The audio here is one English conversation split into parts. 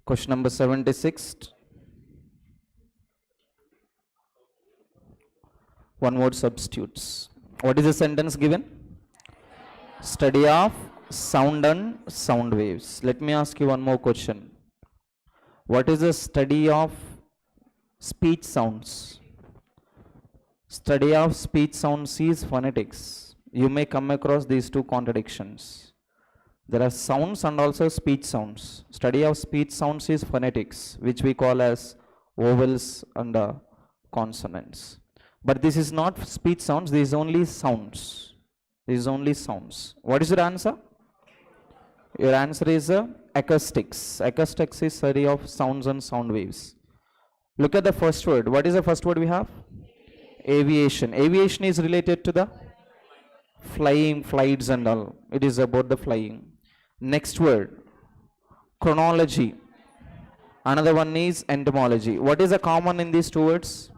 Question number 76. One word substitutes. What is the sentence given? Study of sound and sound waves. Let me ask you one more question. What is the study of speech sounds? Study of speech sounds is phonetics. You may come across these two contradictions. There are sounds and also speech sounds. Study of speech sounds is phonetics, which we call as vowels and consonants. But this is not speech sounds, this is only sounds. This is only sounds. What is your answer? Your answer is acoustics. Acoustics is study of sounds and sound waves. Look at the first word. What is the first word we have? Aviation. Aviation is related to the flying, flights and all. It is about the flying. Next word, chronology. Another one is entomology. What is the common in these two words?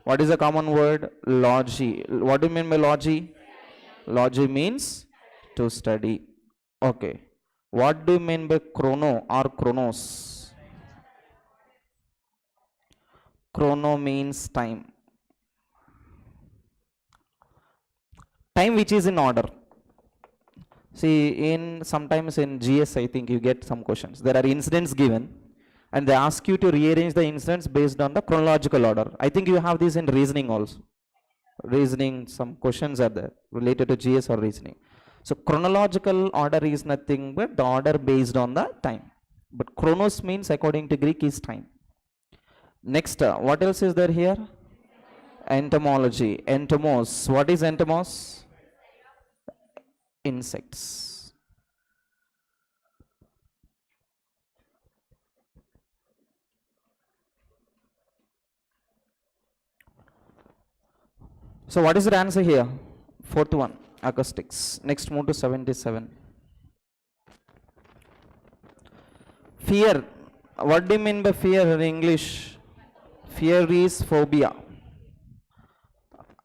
What is the common word? Logy. What do you mean by logy? Logy means to study. Okay. What do you mean by chrono or chronos? Chrono means time. Time which is in order. See, sometimes in GS, I think you get some questions. There are incidents given, and they ask you to rearrange the incidents based on the chronological order. I think you have this in reasoning also. Reasoning, some questions are there related to GS or reasoning. So chronological order is nothing but the order based on the time. But chronos means, according to Greek, is time. Next, what else is there here? Entomology. Entomos. What is entomos? Insects. So what is the answer here? Fourth one, acoustics. Next, move to 77. Fear. What do you mean by fear in English? Fear is phobia.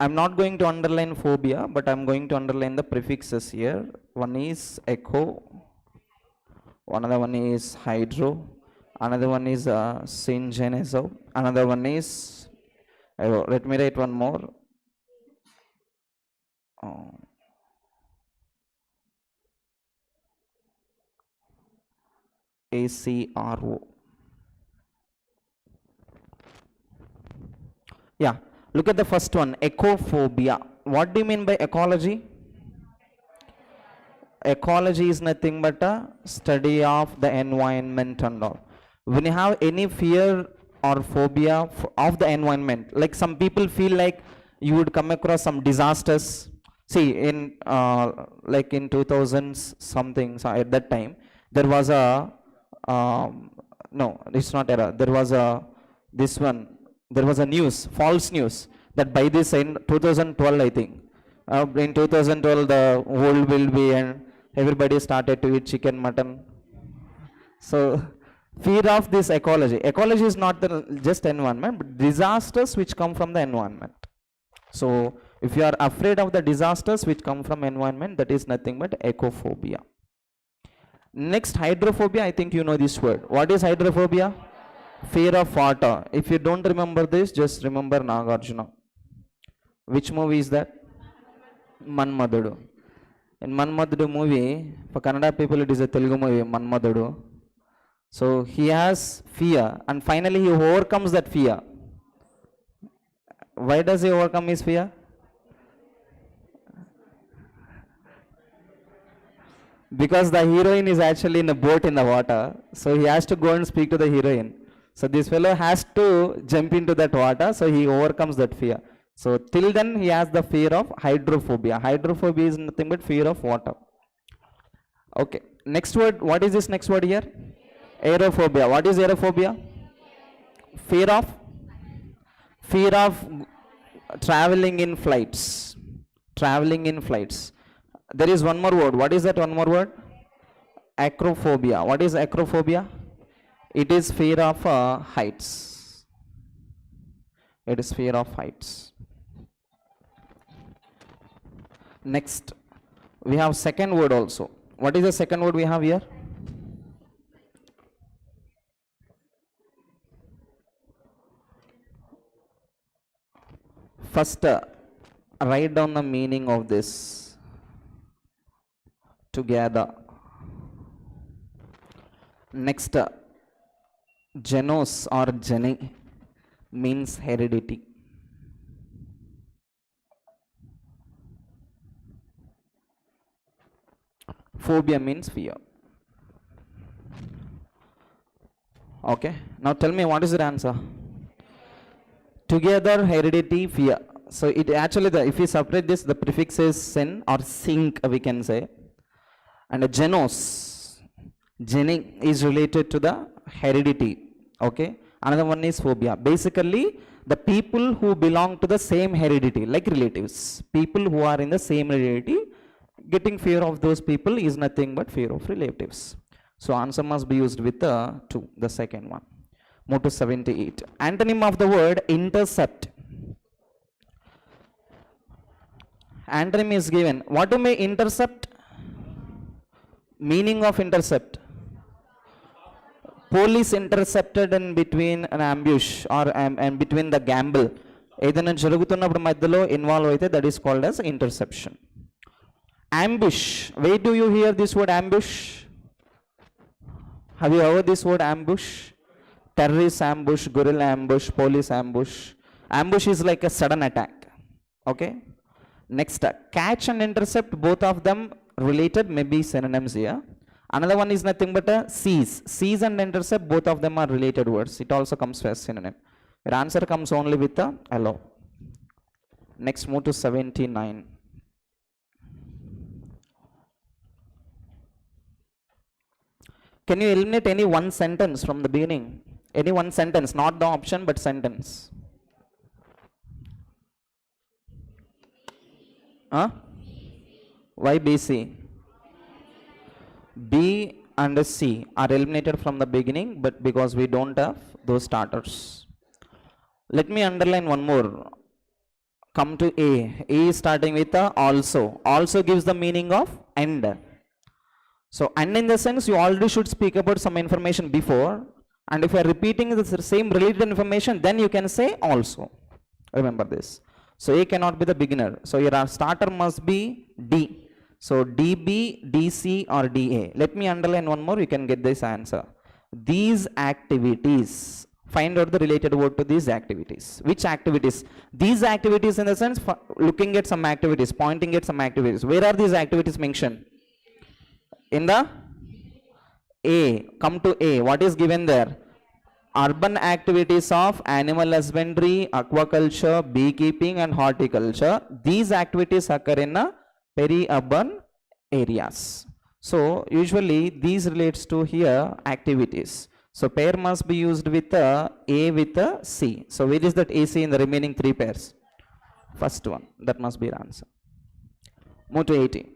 I'm not going to underline phobia, but I'm going to underline the prefixes here. One is echo, another one is hydro, another one is syngenezo, another one is, let me write one more. ACRO. Yeah. Look at the first one, ecophobia. What do you mean by ecology? Ecology is nothing but a study of the environment and all. When you have any fear or phobia of the environment, like some people feel like you would come across some disasters. See, in like in 2000s something, so at that time, there was a, no, it's not error. There was a, this one, there was a news, false news, that by this in 2012, I think, in 2012 the world will be, and everybody started to eat chicken, mutton. So fear of this ecology. Ecology is not the just environment, but disasters which come from the environment. So if you are afraid of the disasters which come from environment, that is nothing but ecophobia. Next, hydrophobia. I think you know this word. What is hydrophobia? Fear of water. If you don't remember this, just remember Nagarjuna. Which movie is that? Manmadudu. In Manmadudu movie, for Kannada people it is a Telugu movie, Manmadudu. So he has fear, and finally he overcomes that fear. Why does he overcome his fear? Because the heroine is actually in a boat in the water, so he has to go and speak to the heroine. So this fellow has to jump into that water, so he overcomes that fear. So till then he has the fear of hydrophobia. Hydrophobia is nothing but fear of water. Okay, next word. What is this next word here? Aerophobia. What is aerophobia? Fear of traveling in flights. Traveling in flights. There is one more word. What is that one more word? Acrophobia. What is acrophobia? It is fear of heights. It is fear of heights. Next, we have second word also. What is the second word we have here? First, write down the meaning of this. Together. Next, genos or gene means heredity. Phobia means fear. Okay, now tell me what is the answer? Together, heredity, fear. So it actually, if we separate this, the prefix is sin or sink, we can say. And a genos, gene is related to the heredity. Okay, another one is phobia. Basically, the people who belong to the same heredity, like relatives, people who are in the same heredity, getting fear of those people is nothing but fear of relatives. So answer must be used with the 2, the second one. Move to 78. Antonym of the word intercept. Antonym is given. What do you mean intercept? Meaning of intercept. Police intercepted in between an ambush or and between the gamble. ఏదైనా జరుగుతున్నప్పుడు మధ్యలో involve అయితే that is called as interception. Ambush. Where do you hear this word ambush? Have you heard this word ambush? Terrorist ambush, guerrilla ambush, police ambush. Ambush is like a sudden attack. Okay. Next, catch and intercept, both of them related, maybe synonyms here. Another one is nothing but a seize. Seize and intercept, both of them are related words. It also comes as synonym. Your answer comes only with the allow. Next, move to 79. Can you eliminate any one sentence from the beginning? Any one sentence, not the option, but sentence. Huh? Why BC? B and C are eliminated from the beginning, but because we don't have those starters. Let me underline one more. Come to A. A is starting with a also. Also gives the meaning of and. So and in the sense you already should speak about some information before, and if you are repeating the same related information, then you can say also. Remember this. So A cannot be the beginner. So your starter must be D. So DB, DC or DA. Let me underline one more, you can get this answer. These activities. Find out the related word to these activities. Which activities? These activities in the sense looking at some activities, pointing at some activities. Where are these activities mentioned? In the A. Come to A. What is given there? Urban activities of animal husbandry, aquaculture, beekeeping and horticulture. These activities occur in peri-urban areas. So usually these relates to here activities. So pair must be used with A with C. So where is that AC in the remaining 3 pairs? First one. That must be the answer. Move to 80.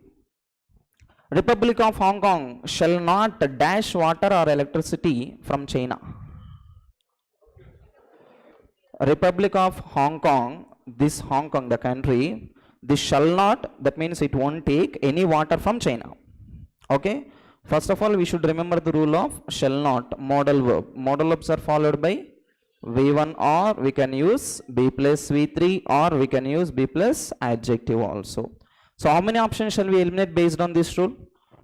Republic of Hong Kong shall not dash water or electricity from China. Republic of Hong Kong, this Hong Kong, the country, this shall not, that means it won't take any water from China. Okay. First of all, we should remember the rule of shall not, modal verb. Modal verbs are followed by V1, or we can use B plus V3, or we can use B plus adjective also. So how many options shall we eliminate based on this rule?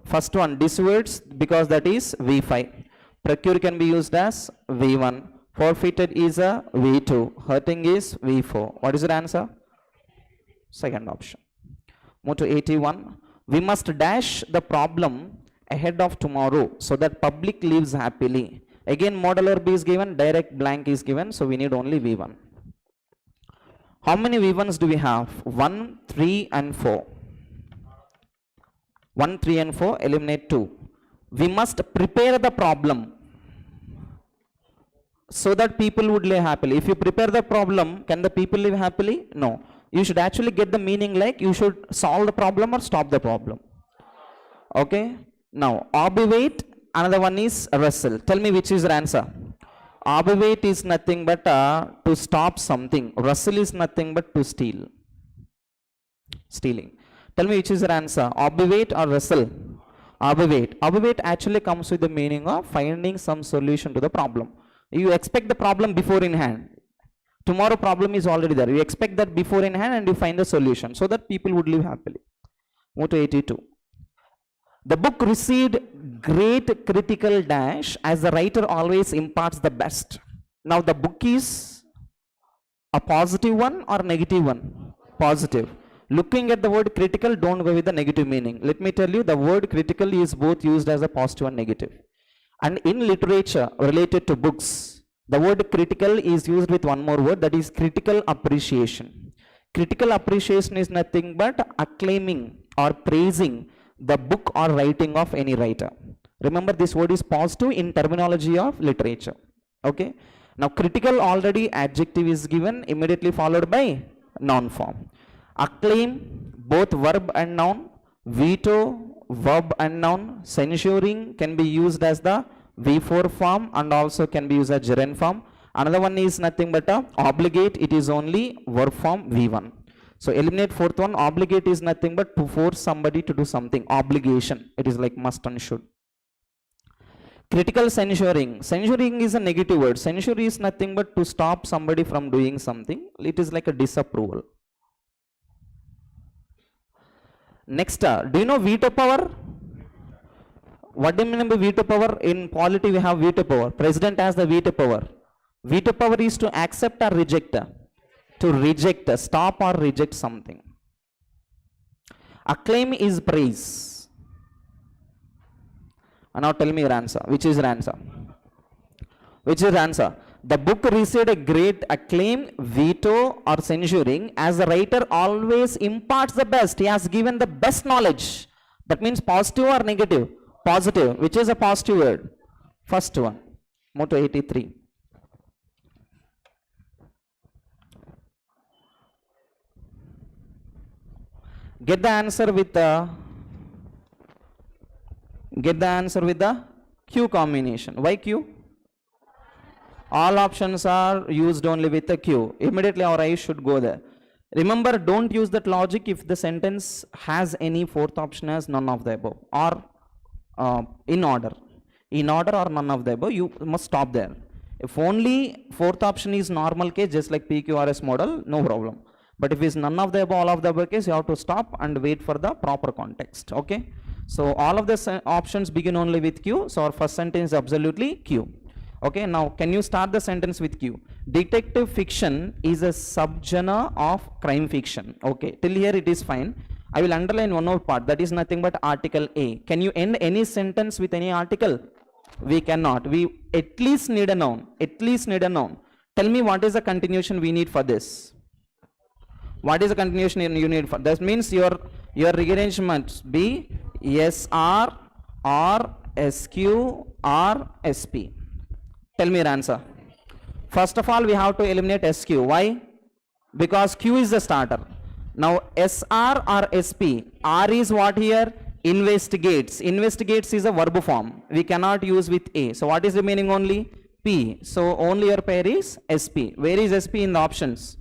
First one, dissuades, because that is V5. Procure can be used as V1. Forfeited is a V2. Hurting is V4. What is your answer? Second option. Move to 81. We must dash the problem ahead of tomorrow so that public lives happily. Again, modal verb is given, direct blank is given, so we need only V1. How many V1s do we have? 1, 3 and 4. 1, 3 and 4, eliminate 2. We must prepare the problem so that people would live happily. If you prepare the problem, can the people live happily? No. You should actually get the meaning like you should solve the problem or stop the problem. Okay. Now, obivate, another one is wrestle. Tell me which is your answer. Obivate is nothing but to stop something. Wrestle is nothing but to steal. Stealing. Tell me which is your answer. Obivate or wrestle? Obivate. Obivate actually comes with the meaning of finding some solution to the problem. You expect the problem before in hand. Tomorrow problem is already there. You expect that before in hand and you find the solution so that people would live happily. Move to 82. The book received great critical dash as the writer always imparts the best. Now the book is a positive one or negative one? Positive. Looking at the word critical, don't go with the negative meaning. Let me tell you, the word critical is both used as a positive and negative. And in literature related to books, the word critical is used with one more word, that is critical appreciation. Critical appreciation is nothing but acclaiming or praising the book or writing of any writer. Remember, this word is positive in terminology of literature. Okay. Now critical, already adjective is given, immediately followed by noun form. Acclaim, both verb and noun. Veto, verb and noun. Censuring can be used as the V4 form and also can be used as gerund form. Another one is nothing but a obligate, it is only verb form V1. So eliminate fourth one. Obligate is nothing but to force somebody to do something. Obligation, it is like must and should. Critical censuring. Censuring is a negative word. Censure is nothing but to stop somebody from doing something. It is like a disapproval. Next, do you know veto power? What do you mean by veto power? In polity we have veto power. President has the veto power. Veto power is to accept or reject. To reject, stop or reject something. Acclaim is praise. And now tell me your answer. Which is your answer? Which is your answer? The book received a great acclaim, veto or censuring, as the writer always imparts the best. He has given the best knowledge. That means positive or negative? Positive. Which is a positive word? First one. Move to 83. Get the answer with the Q combination. Why Q? All options are used only with a Q. Immediately our eyes should go there. Remember, don't use that logic if the sentence has any fourth option as none of the above or in order. In order or none of the above, you must stop there. If only fourth option is normal case, just like PQRS model, no problem. But if it's none of the above, all of the above case, you have to stop and wait for the proper context. Okay. So all of the options begin only with Q. So our first sentence is absolutely Q. Okay. Now can you start the sentence with Q? Detective fiction is a subgenre of crime fiction. Okay. Till here it is fine. I will underline one more part. That is nothing but article A. Can you end any sentence with any article? We cannot. We at least need a noun. At least need a noun. Tell me what is the continuation we need for this. What is the continuation you need for? That means your rearrangement be SR or SQ or SP. Tell me your answer. First of all, we have to eliminate SQ. Why? Because Q is the starter. Now SR or SP. R is what here? Investigates. Investigates is a verb form. We cannot use with A. So what is remaining only? P. So only your pair is SP. Where is SP in the options?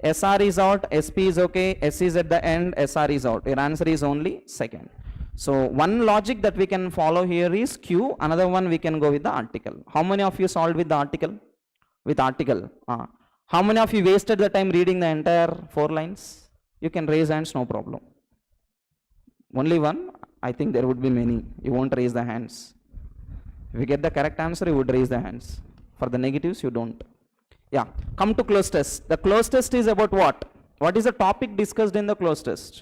SR is out, SP is okay, S is at the end, SR is out. Your answer is only second. So one logic that we can follow here is Q, another one we can go with the article. How many of you solved with the article? With article. How many of you wasted the time reading the entire 4 lines? You can raise hands, no problem. Only one? I think there would be many. You won't raise the hands. If you get the correct answer, you would raise the hands. For the negatives, you don't. Yeah, come to cloze test. The cloze test is about what? What is the topic discussed in the cloze test?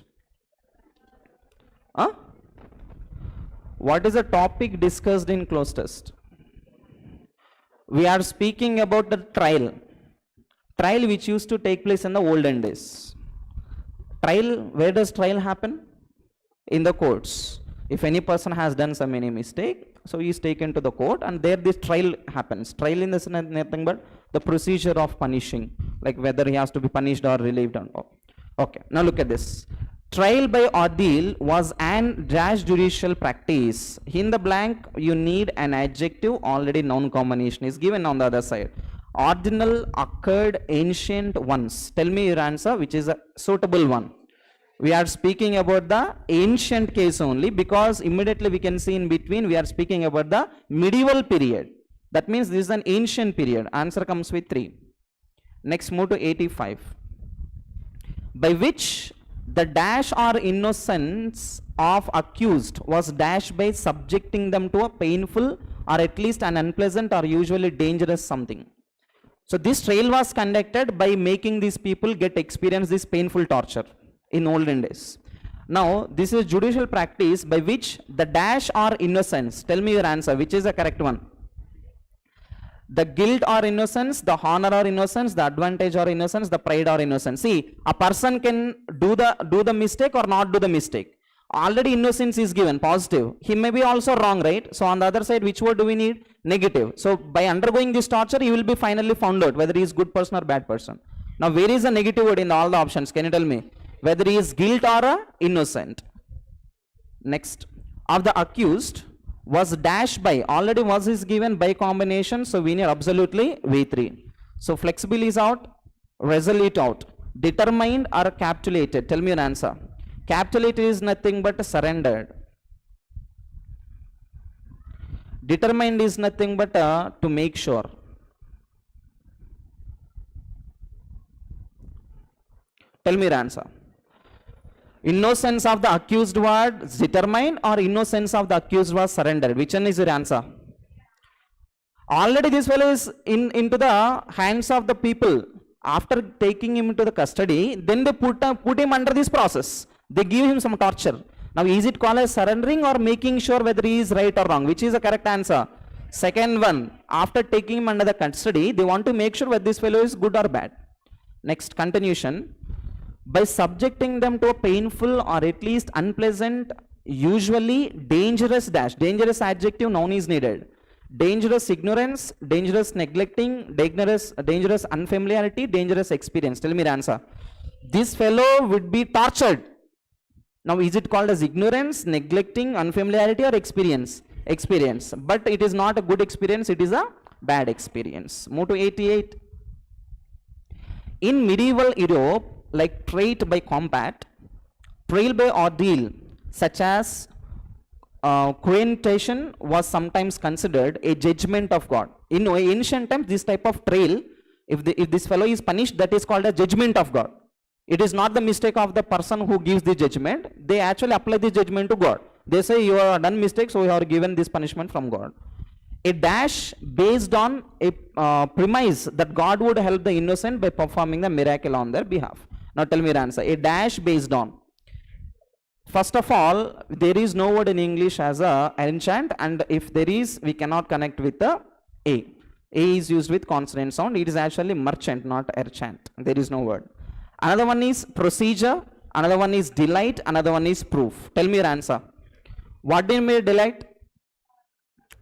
What is the topic discussed in cloze test? We are speaking about the trial. Trial which used to take place in the olden days. Trial, where does trial happen? In the courts. If any person has done some any mistake, so he is taken to the court and there this trial happens. Trial in this nothing but the procedure of punishing, like whether he has to be punished or relieved or not. Okay, now look at this. Trial by ordeal was an dash judicial practice. In the blank, you need an adjective, already noun combination is given on the other side. Ordinal, occurred, ancient once. Tell me your answer, which is a suitable one. We are speaking about the ancient case only because immediately we can see in between we are speaking about the medieval period. That means this is an ancient period. Answer comes with 3. Next, move to 85. By which the dash or innocence of accused was dashed by subjecting them to a painful or at least an unpleasant or usually dangerous something. So this trial was conducted by making these people experience this painful torture in olden days. Now, this is judicial practice by which the dash or innocence, tell me your answer, which is the correct one? The guilt or innocence, the honor or innocence, the advantage or innocence, the pride or innocence. See, a person can do the mistake or not do the mistake. Already innocence is given, positive. He may be also wrong, right? So on the other side, which word do we need? Negative. So by undergoing this torture, he will be finally found out whether he is good person or bad person. Now, where is the negative word in all the options? Can you tell me? Whether he is guilt or innocent. Next, of the accused was dashed by, already was is given by combination, so we need absolutely V3. So flexible is out, resolute out, determined or capitulated. Tell me your answer. Capitulated is nothing but surrendered. Determined is nothing but to make sure. Tell me your answer. Innocence of the accused was determined or innocence of the accused was surrendered? Which one is your answer? Already this fellow is into the hands of the people. After taking him into the custody, then they put him under this process. They give him some torture. Now, is it called as surrendering or making sure whether he is right or wrong? Which is the correct answer? Second one. After taking him under the custody, they want to make sure whether this fellow is good or bad. Next, continuation. By subjecting them to a painful or at least unpleasant, usually dangerous dash. Dangerous adjective, noun is needed. Dangerous ignorance, dangerous neglecting, dangerous unfamiliarity, dangerous experience. Tell me the answer. This fellow would be tortured. Now, is it called as ignorance, neglecting, unfamiliarity or experience? Experience. But it is not a good experience, it is a bad experience. Move to 88. In medieval Europe, like trait by combat, trial by ordeal, such as coronation was sometimes considered a judgment of God. In ancient times, this type of trial, if this fellow is punished, that is called a judgment of God. It is not the mistake of the person who gives the judgment. They actually apply the judgment to God. They say you have done mistake, so you are given this punishment from God. A dash based on a premise that God would help the innocent by performing the miracle on their behalf. Now tell me your answer. A dash based on. First of all, there is no word in English as a enchant, and if there is, we cannot connect with the A. A is used with consonant sound. It is actually merchant, not enchant. There is no word. Another one is procedure. Another one is delight. Another one is proof. Tell me your answer. What do you mean delight?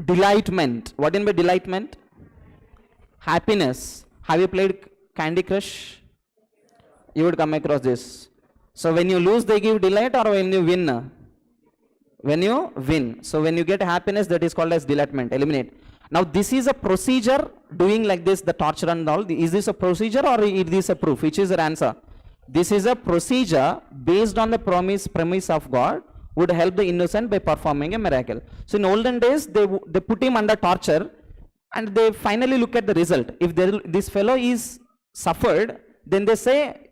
Delightment. What do you mean delightment? Happiness. Have you played Candy Crush? You would come across this. So when you lose, they give delight, or when you win? When you win. So when you get happiness, that is called as delightment. Eliminate. Now this is a procedure doing like this, the torture and all. Is this a procedure or is this a proof? Which is your answer? This is a procedure based on the premise of God would help the innocent by performing a miracle. So in olden days, they put him under torture and they finally look at the result. If this fellow is suffered, then they say,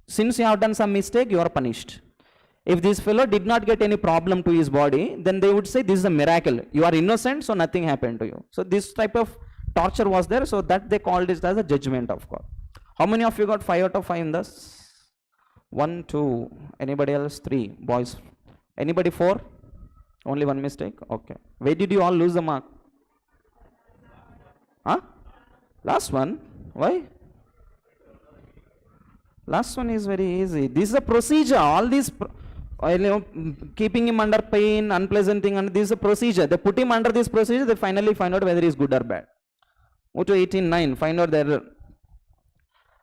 since you have done some mistake, you are punished. If this fellow did not get any problem to his body, then they would say this is a miracle. You are innocent, so nothing happened to you. So this type of torture was there, so that they called it as a judgment of God. How many of you got 5 out of 5 in this? 1, 2, anybody else? 3, boys. Anybody 4? Only one mistake? Okay. Where did you all lose the mark? Huh? Last one? Why? Last one is very easy. This is a procedure. All these, keeping him under pain, unpleasant thing, and this is a procedure. They put him under this procedure, they finally find out whether he is good or bad. Move to 18.9, find out the error.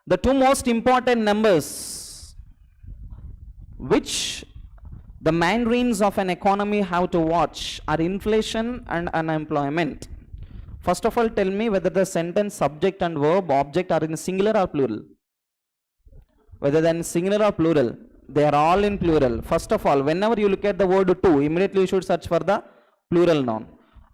The two most important numbers which the mandarins of an economy have to watch are inflation and unemployment. First of all, tell me whether the sentence subject and verb object are in singular or plural. Whether they are in singular or plural. They are all in plural. First of all, whenever you look at the word two, immediately you should search for the plural noun.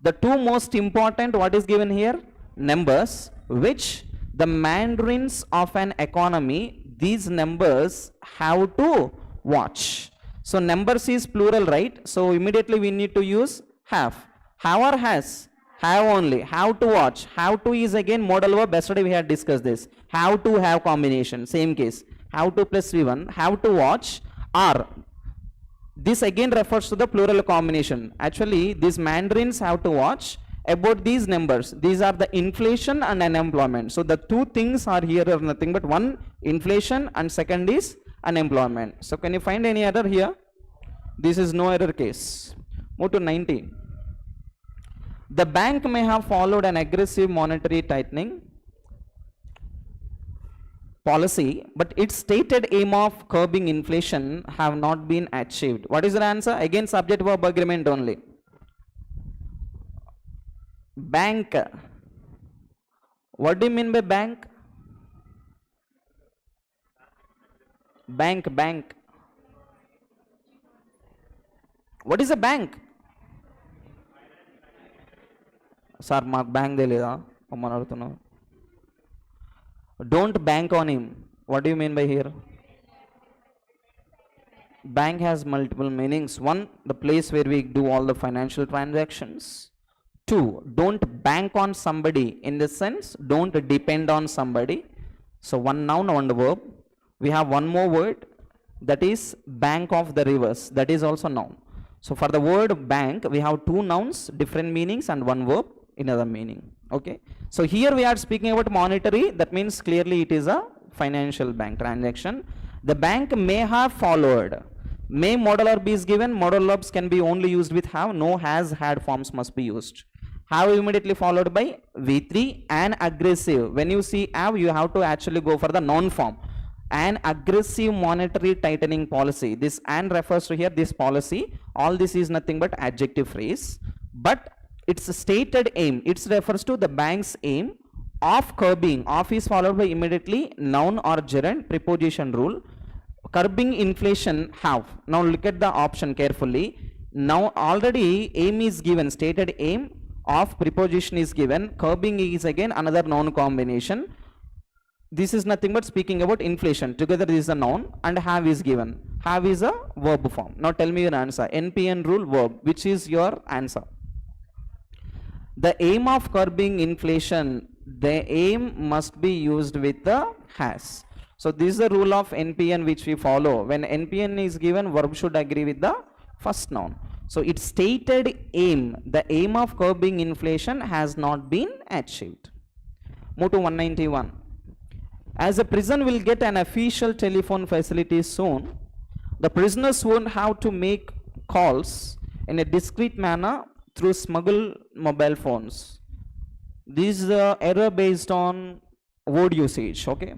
The two most important, what is given here? Numbers, which The mandarins of an economy, these numbers have to watch. So numbers is plural, right? So immediately we need to use have. Have or has? Have only. Have to watch. Have to is again modal verb. Yesterday we had discussed this. Have to have combination. Same case. Have to plus V1. Have to watch. Are. This again refers to the plural combination. Actually, these mandarins have to watch about these numbers. These are the inflation and unemployment. So the two things are here are nothing but one inflation and second is unemployment. So can you find any error here? This is no error case. Move to 90. The bank may have followed an aggressive monetary tightening policy, but its stated aim of curbing inflation have not been achieved. What is the answer? Again, subject verb agreement only. Bank. What do you mean by bank? Bank. What is a bank? Sir, mark bank deleda. Don't bank on him. What do you mean by here? Bank has multiple meanings. One, the place where we do all the financial transactions. Two, don't bank on somebody, in the sense don't depend on somebody. So one noun, one verb. We have one more word, that is bank of the rivers. That is also noun. So for the word bank, we have two nouns, different meanings, and one verb, another meaning. Okay. So here we are speaking about monetary. That means clearly it is a financial bank transaction. The bank may have followed. May modal verb is given. Modal verbs can be only used with have. No, has, had forms must be used. Have immediately followed by V3 and aggressive. When you see have, you have to actually go for the noun form. An aggressive monetary tightening policy. This and refers to here this policy. All this is nothing but adjective phrase. But its stated aim, it refers to the bank's aim of curbing. Of is followed by immediately noun or gerund, preposition rule. Curbing inflation have. Now look at the option carefully. Now already aim is given, stated aim of preposition is given. Curbing is again another noun combination. This is nothing but speaking about inflation. Together this is a noun and have is given. Have is a verb form. Now tell me your answer. NPN rule verb. Which is your answer? The aim of curbing inflation, the aim must be used with the has. So this is the rule of NPN which we follow. When NPN is given, verb should agree with the first noun. So its stated aim, the aim of curbing inflation has not been achieved. Move to 191. As a prison will get an official telephone facility soon, the prisoners won't have to make calls in a discreet manner through smuggled mobile phones. This is the error based on word usage. Okay.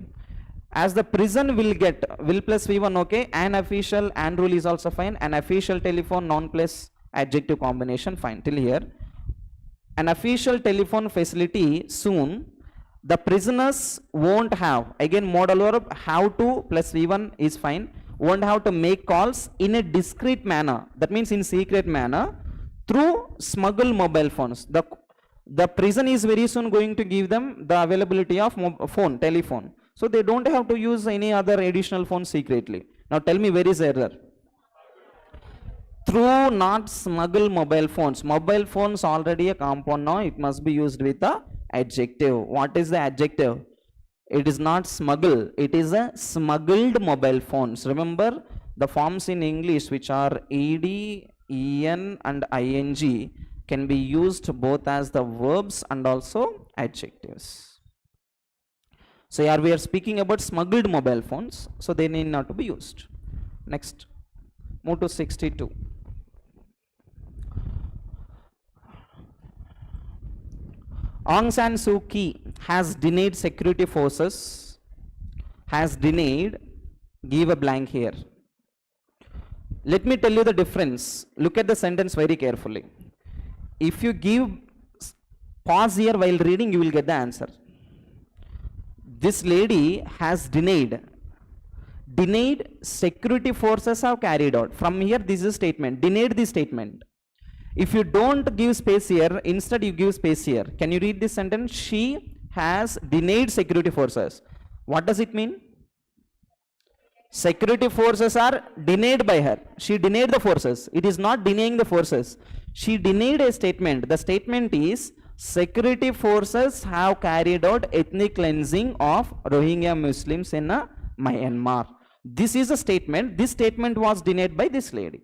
As the prison will get, will plus V1, okay, an official, and rule is also fine. An official telephone, noun plus adjective combination, fine till here. An official telephone facility soon, the prisoners won't have, again modal verb, have to plus V1 is fine, won't have to make calls in a discreet manner, that means in secret manner, through smuggled mobile phones. The prison is very soon going to give them the availability of phone, telephone. So they don't have to use any other additional phone secretly. Now tell me, where is error? Through, not smuggle mobile phones. Mobile phones already a compound now. It must be used with the adjective. What is the adjective? It is not smuggle. It is a smuggled mobile phones. Remember the forms in English which are ed, en and ing can be used both as the verbs and also adjectives. So here we are speaking about smuggled mobile phones, so they need not to be used. Next, move to 62. Aung San Suu Kyi has denied security forces, has denied, give a blank here. Let me tell you the difference. Look at the sentence very carefully. If you give pause here while reading, you will get the answer. This lady has denied security forces have carried out. From here, this is a statement, denied the statement. If you don't give space here, instead you give space here. Can you read this sentence? She has denied security forces. What does it mean? Security forces are denied by her. She denied the forces. It is not denying the forces. She denied a statement. The statement is security forces have carried out ethnic cleansing of Rohingya Muslims in Myanmar. This is a statement. This statement was denied by this lady.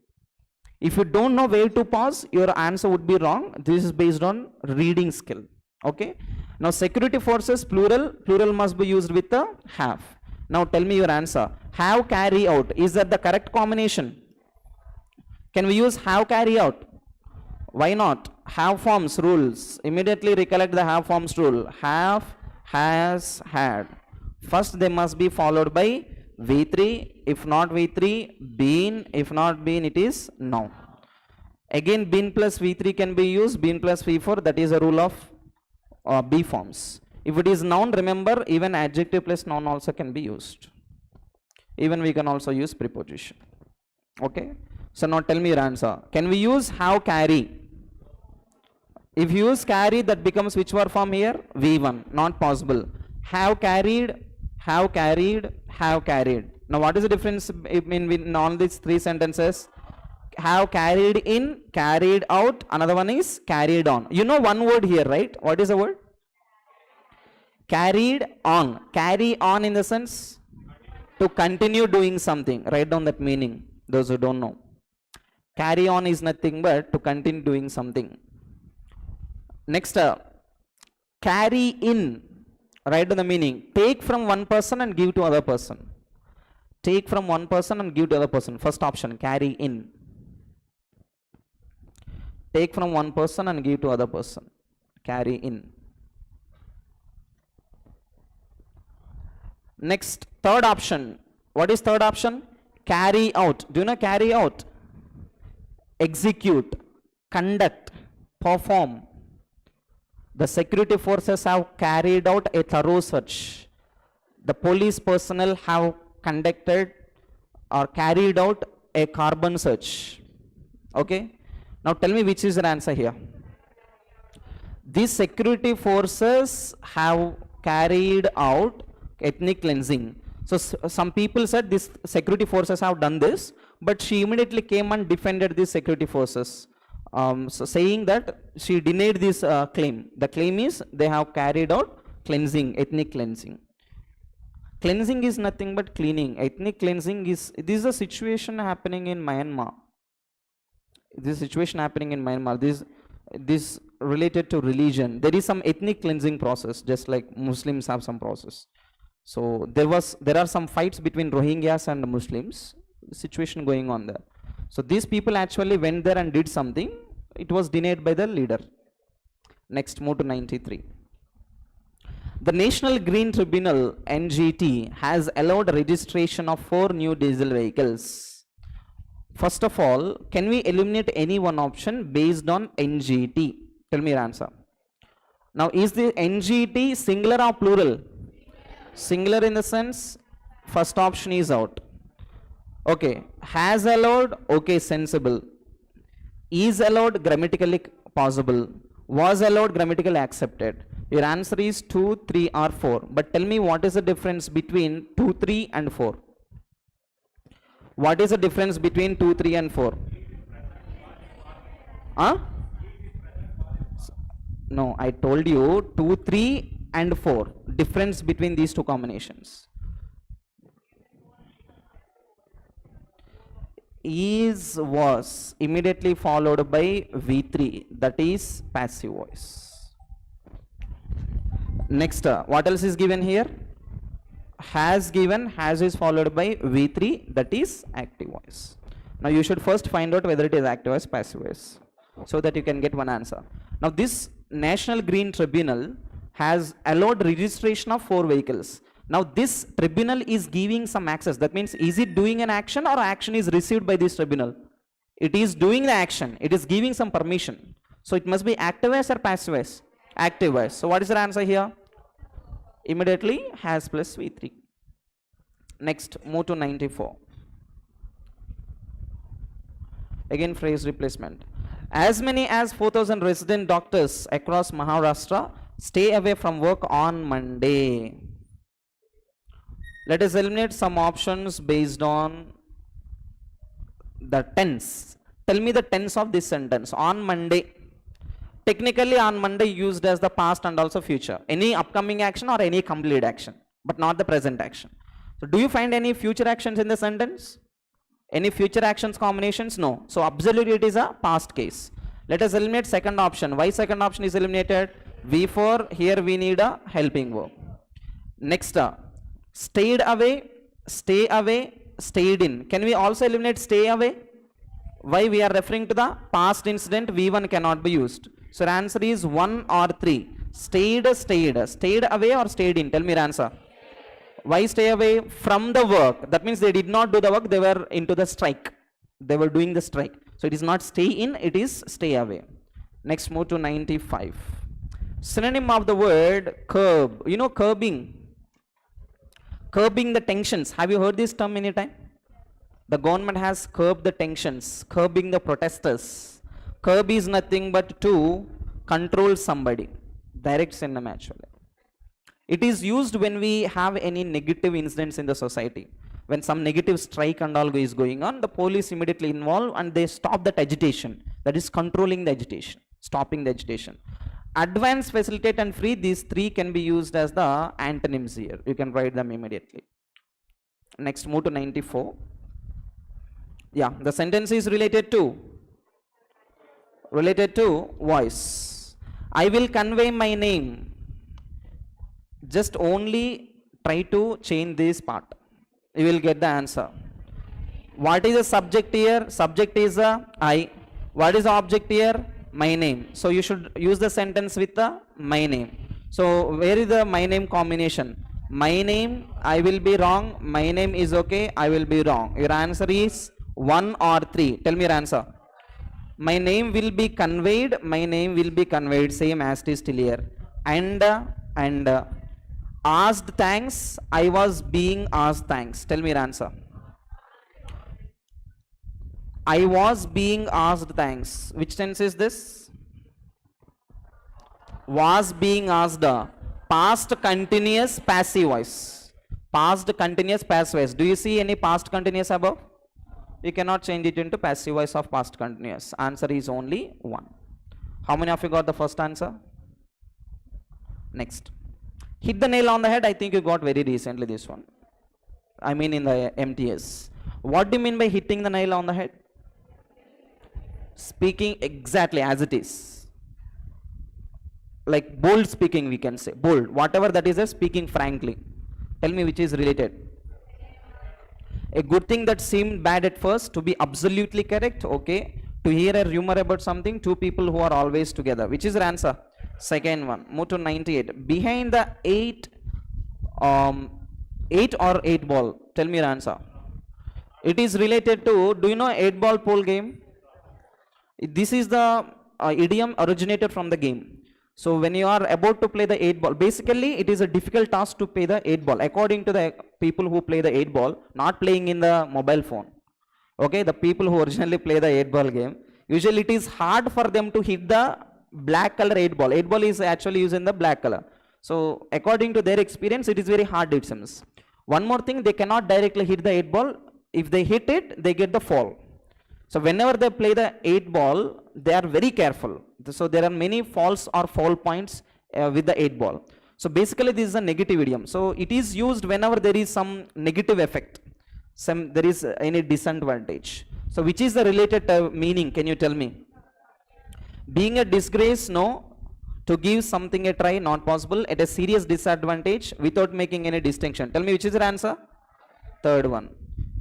If you don't know where to pause, your answer would be wrong. This is based on reading skill. Okay. Now security forces plural. Plural must be used with the have. Now tell me your answer. Have, carry out. Is that the correct combination? Can we use have, carry out? Why not? Have forms rules. Immediately recollect the have forms rule. Have, has, had. First they must be followed by V3. If not V3, been. If not been, it is noun. Again, been plus V3 can be used. Been plus V4. That is a rule of B forms. If it is noun, remember, even adjective plus noun also can be used. Even we can also use preposition. Okay. So now tell me your answer. Can we use have, carry? If you use carry, that becomes which verb form here? V1. Not possible. Have carried, have carried, have carried. Now what is the difference in all these three sentences? Have carried in, carried out. Another one is carried on. You know one word here, right? What is the word? Carried on. Carry on in the sense to continue doing something. Write down that meaning, those who don't know. Carry on is nothing but to continue doing something. Next, carry in. Write down the meaning. Take from one person and give to other person. Take from one person and give to other person. First option, carry in. Take from one person and give to other person. Carry in. Next, third option. What is third option? Carry out. Do you know carry out? Execute, conduct, perform. The security forces have carried out a thorough search. The police personnel have conducted or carried out a carbon search. Okay. Now tell me which is the answer here. These security forces have carried out ethnic cleansing. So some people said these security forces have done this, but she immediately came and defended these security forces, so saying that she denied this claim. The claim is they have carried out cleansing, ethnic cleansing. Cleansing is nothing but cleaning. Ethnic cleansing is, this is a situation happening in Myanmar. This situation happening in Myanmar. This related to religion. There is some ethnic cleansing process, just like Muslims have some process. So there are some fights between Rohingyas and Muslims, situation going on there. So these people actually went there and did something. It was denied by the leader. Next, move to 93. The National Green Tribunal, NGT, has allowed registration of 4 new diesel vehicles. First of all, can we eliminate any one option based on NGT? Tell me your answer. Now, is the NGT singular or plural? Singular in the sense, first option is out. Okay, has allowed, okay, sensible. Is allowed, grammatically possible. Was allowed, grammatically accepted. Your answer is 2, 3 or 4. But tell me what is the difference between 2, 3 and 4? What is the difference between 2, 3 and 4? Huh? No, I told you 2, 3 and 4. Difference between these two combinations. Is, was immediately followed by V3, that is passive voice. Next, what else is given here? Has given, has is followed by V3, that is active voice. Now you should first find out whether it is active voice, passive voice, so that you can get one answer. Now this National Green Tribunal has allowed registration of 4 vehicles. Now this tribunal is giving some access. That means, is it doing an action or action is received by this tribunal? It is doing the action. It is giving some permission. So it must be active voice or passive voice? Active voice. So what is the answer here? Immediately has plus V3. Next, move to 94. Again, phrase replacement. As many as 4,000 resident doctors across Maharashtra Stay away from work on Monday. Let us eliminate some options based on the tense. Tell me the tense of this sentence. On Monday. Technically on Monday used as the past and also future. Any upcoming action or any complete action, but not the present action. So do you find any future actions in the sentence? Any future actions combinations? No. So absolutely it is a past case. Let us eliminate second option. Why second option is eliminated? V4, here we need a helping verb. Next, stayed away, stay away, stayed in. Can we also eliminate stay away? Why? We are referring to the past incident, V1 cannot be used. So the answer is 1 or 3. Stayed, stayed. Stayed away or stayed in? Tell me your answer. Why stay away from the work? That means they did not do the work, they were into the strike. They were doing the strike. So it is not stay in, it is stay away. Next, move to 95. Synonym of the word curb. You know curbing. Curbing the tensions. Have you heard this term any time? The government has curbed the tensions, curbing the protesters. Curb is nothing but to control somebody. Direct synonym actually. It is used when we have any negative incidents in the society. When some negative strike and all is going on, the police immediately involve and they stop that agitation. That is controlling the agitation, stopping the agitation. Advance, facilitate and free, these three can be used as the antonyms here. You can write them immediately. Next, move to 94. Yeah, the sentence is related to voice. I will convey my name. Just only try to change this part. You will get the answer. What is the subject here? Subject is I. What is the object here? My name. So you should use the sentence with the my name. So where is the my name combination? My name, I will be wrong. My name is okay, I will be wrong. Your answer is 1 or 3. Tell me your answer. My name will be conveyed. My name will be conveyed. Same as it is still here. And asked thanks. I was being asked thanks. Tell me your answer. I was being asked thanks. Which tense is this? Was being asked. Past continuous passive voice. Past continuous passive voice. Do you see any past continuous above? You cannot change it into passive voice of past continuous. Answer is only 1. How many of you got the first answer? Next. Hit the nail on the head. I think you got very recently this one. I mean in the MTS. What do you mean by hitting the nail on the head? Speaking exactly as it is. Like bold speaking, we can say. Bold. Whatever that is, speaking frankly. Tell me which is related. A good thing that seemed bad at first to be absolutely correct. Okay. To hear a rumor about something, two people who are always together. Which is your answer? Second one. Move to 98. Behind the 8 or 8 ball. Tell me your answer. It is related to, do you know 8 ball pool game? This is the idiom originated from the game. So when you are about to play the 8 ball, basically it is a difficult task to play the 8 ball. According to the people who play the 8 ball, not playing in the mobile phone. Okay, the people who originally play the 8 ball game, usually it is hard for them to hit the black color 8 ball. 8 ball is actually used in the black color. So according to their experience, it is very hard, it seems. One more thing, they cannot directly hit the 8 ball. If they hit it, they get the fall. So whenever they play the 8 ball, they are very careful. So there are many falls or fall points with the 8 ball. So basically this is a negative idiom. So it is used whenever there is some negative effect. There is any disadvantage. So which is the related meaning? Can you tell me? Being a disgrace, no. To give something a try, not possible. At a serious disadvantage without making any distinction. Tell me which is your answer? Third one.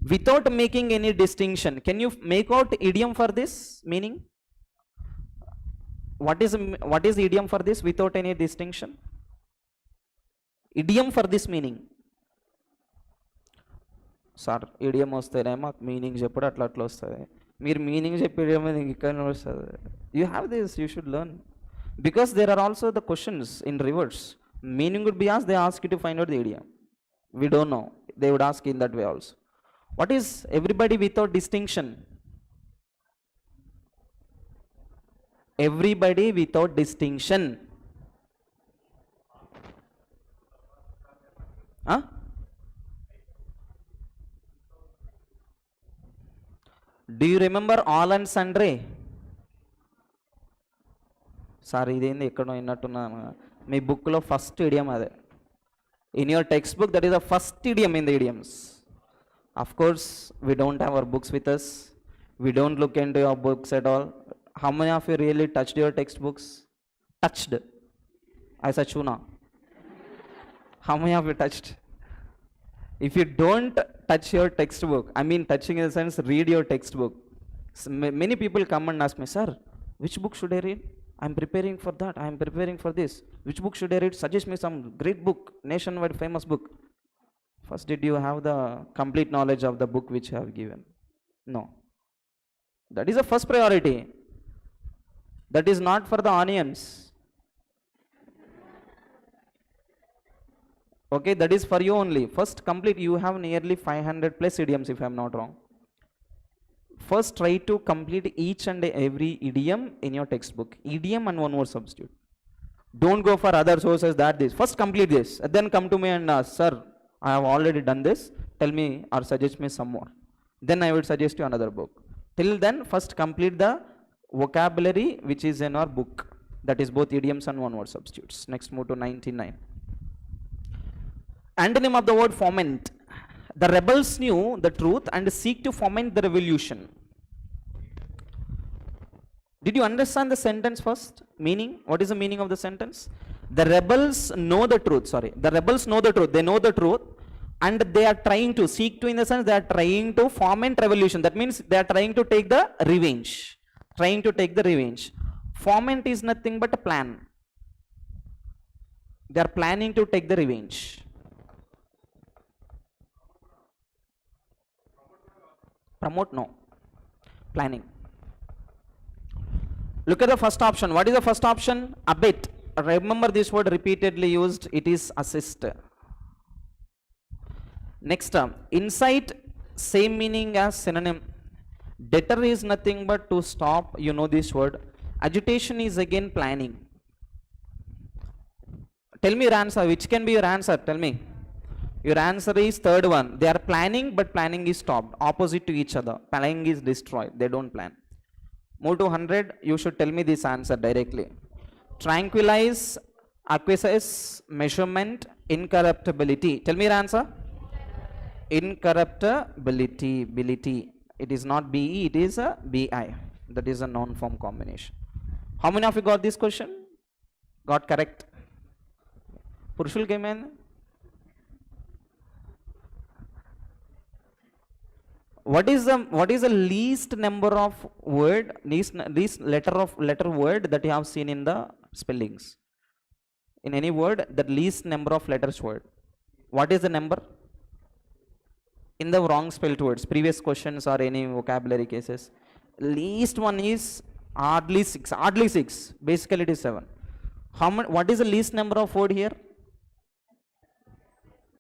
Without making any distinction. Can you make out idiom for this meaning? What is idiom for this without any distinction? Idiom for this meaning. Sir, idiom వస్తేనే మాకు meaning చెప్పుడు అట్లా వస్తుంది. మీరు meaning చెప్పేది ఇక్కడ వస్తుంది. You have this, you should learn. Because there are also the questions in reverse. Meaning would be asked, they ask you to find out the idiom. We don't know. They would ask in that way also. What is everybody without distinction? Everybody without distinction. Huh? Do you remember all and sundry? Sorry, idendi ekkado innattunnanu. Me book lo first idiom ade. In your textbook, that is the first idiom in the idioms. Of course, we don't have our books with us. We don't look into your books at all. How many of you really touched your textbooks? Touched. I said chuna. How many of you touched? If you don't touch your textbook, I mean touching in the sense read your textbook. Many people come and ask me, sir, which book should I read? I'm preparing for that. I'm preparing for this. Which book should I read? Suggest me some great book, nationwide famous book. First, did you have the complete knowledge of the book which I have given? No. That is the first priority. That is not for the onions. Okay, that is for you only. First complete, you have nearly 500 plus idioms if I am not wrong. First try to complete each and every idiom in your textbook. Idiom and one more substitute. Don't go for other sources that this. First complete this. Then come to me and ask, sir, I have already done this. Tell me or suggest me some more. Then I will suggest you another book. Till then, first complete the vocabulary which is in our book. That is both idioms and one word substitutes. Next move to 99. Antonym of the word foment. The rebels knew the truth and seek to foment the revolution. Did you understand the sentence first? Meaning? What is the meaning of the sentence? The rebels know the truth. Sorry. The rebels know the truth. They know the truth. And they are trying to seek to, in the sense, they are trying to foment revolution. That means they are trying to take the revenge. Trying to take the revenge. Foment is nothing but a plan. They are planning to take the revenge. Promote? No. Planning. Look at the first option. What is the first option? Abet. Remember this word repeatedly used. It is assist. Next term. Incite. Same meaning as synonym. Deter is nothing but to stop. You know this word. Agitation is again planning. Tell me your answer. Which can be your answer? Tell me. Your answer is third one. They are planning, but planning is stopped. Opposite to each other. Planning is destroyed. They don't plan. Move to 100. You should tell me this answer directly. Tranquilize, acquiesce, measurement, incorruptibility. Tell me your answer. Incorruptibility. It is not BE, it is a BI. That is a noun form combination. How many of you got this question? Got correct? Purushul came in. What is the least number of word, least letter word that you have seen in the spellings? In any word, the least number of letters word. What is the number? In the wrong spelled words, previous questions or any vocabulary cases. Least one is hardly 6. Hardly 6. Basically it is 7. What is the least number of word here?